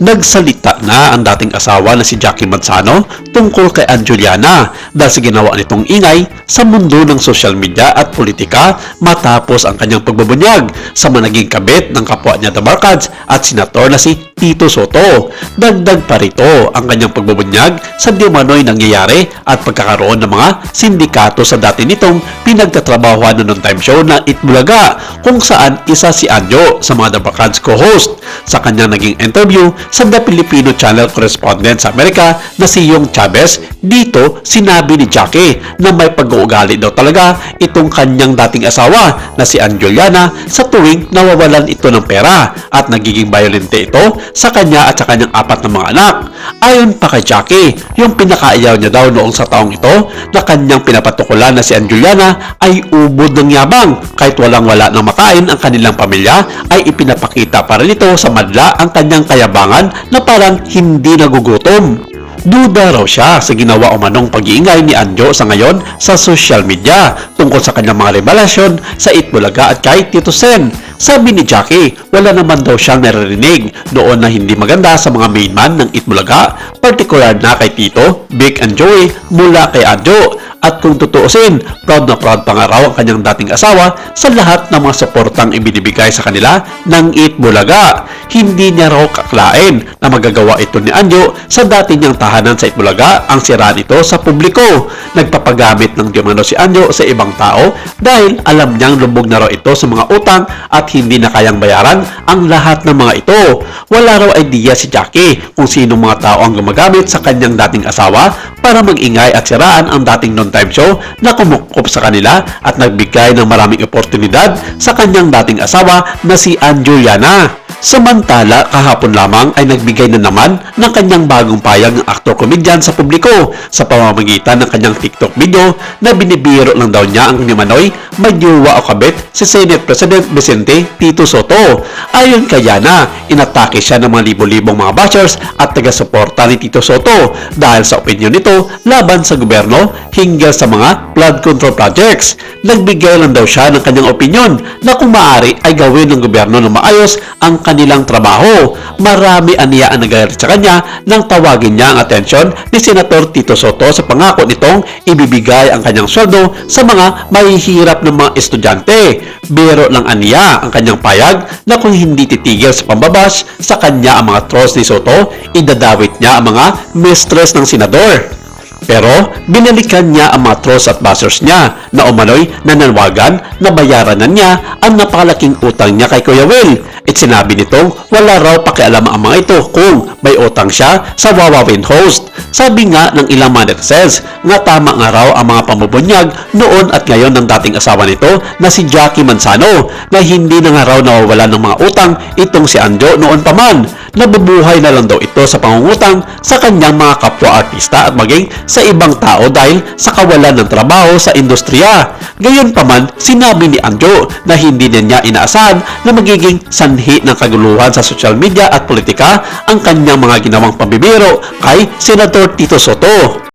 Nagsalita na ang dating asawa na si Jackie Manzano tungkol kay Anjuliana dahil sa ginawa nitong ingay sa mundo ng social media at politika matapos ang kanyang pagbabunyag sa managing kabit ng kapwa niya Dabarkads at senator na si Tito Sotto. Dagdag pa rito ang kanyang pagbabunyag sa di umano'y nangyayari at pagkakaroon ng mga sindikato sa dati nitong pinagtatrabahuan noong time show na Itbulaga, kung saan isa si Anjo sa mga Dabarkads co-host. Sa kanyang naging interview sa The Filipino Channel correspondent sa Amerika na si Yong Chavez, dito sinabi ni Jackie na may pag-uugali daw talaga itong kanyang dating asawa na si Anjuliana sa tuwing nawawalan ito ng pera at nagiging violente ito sa kanya at sa kanyang apat na mga anak. Ayon pa kay Jackie, yung pinakaayaw niya daw noong sa taong ito na kanyang pinapatukulan na si Anjuliana ay ubod ng yabang. Kahit walang-wala ng makain ang kanilang pamilya ay ipinapakita para nito sa madla ang kanyang kayabangan na parang hindi nagugutom. Duda raw siya sa ginawa umanong pag-iingay ni Anjo sa ngayon sa social media tungkol sa kanyang mga revelasyon sa Itbulaga at kay Tito Sen. Sabi ni Jackie, wala naman daw siyang naririnig doon na hindi maganda sa mga main man ng Itbulaga, partikular na kay Tito, Vic and Joey mula kay Anjo. At kung tutuusin, proud na proud pa nga raw ang kanyang dating asawa sa lahat ng mga suportang ibinibigay sa kanila ng Itbulaga. Hindi niya raw kaklain na magagawa ito ni Anjo sa dati niyang tahanan sa Itbulaga ang siraan ito sa publiko. Nagpapagamit ng Diomano si Anjo sa ibang tao dahil alam niyang lubog na raw ito sa mga utang at hindi na kayang bayaran ang lahat ng mga ito. Wala raw idea si Jackie kung sinong mga tao ang gumagamit sa kanyang dating asawa para mag-ingay at siraan ang dating non-time show na kumukup sa kanila at nagbigay ng maraming oportunidad sa kanyang dating asawa na si Anjuliana. Samantala, kahapon lamang ay nagbigay na naman ng kanyang bagong payag ng aktor-komedyan sa publiko sa pamamagitan ng kanyang TikTok video na binibiro lang daw niya ang Manoy may jowa o kabit si Senate President Vicente Tito Sotto. Ayon kay Yana, inatake siya ng mga libo-libong mga bashers at taga-suporta ni Tito Sotto dahil sa opinyon nito laban sa gobyerno hinggil sa mga flood control projects. Nagbigay lang daw siya ng kanyang opinyon na kung maaari ay gawin ng gobyerno na maayos ang kanilang trabaho. Marami aniya ang nagalit sa kanya nang tawagin niya ang atensyon ni Senator Tito Sotto sa pangako nitong ibibigay ang kanyang sweldo sa mga mahihirap ng mga estudyante. Biro lang aniya ang kanyang payag na kung hindi titigil sa pambabash sa kanya ang mga trolls ni Sotto, idadawit niya ang mga mistress ng senador. Pero binalikan niya ang mga trolls at bashers niya na umano'y nananawagan na bayaran na niya ang napakalaking utang niya kay Kuya Will. At sinabi nitong wala raw pakialam ang mga ito kung may utang siya sa Wawawin host. Sabi nga ng ilang mga netizens nga tama nga raw ang mga pamubunyag noon at ngayon ng dating asawa nito na si Jackie Manzano na hindi na nga raw nawawalan ng mga utang itong si Anjo noon pa man. Nabubuhay na lang daw ito sa pangungutang sa kanyang mga kapwa-artista at maging sa ibang tao dahil sa kawalan ng trabaho sa industriya. Gayunpaman, sinabi ni Anjo na hindi niya inaasahan na magiging sanhi ng kaguluhan sa social media at politika ang kanyang mga ginawang pambibiro kay Senator Tito Sotto.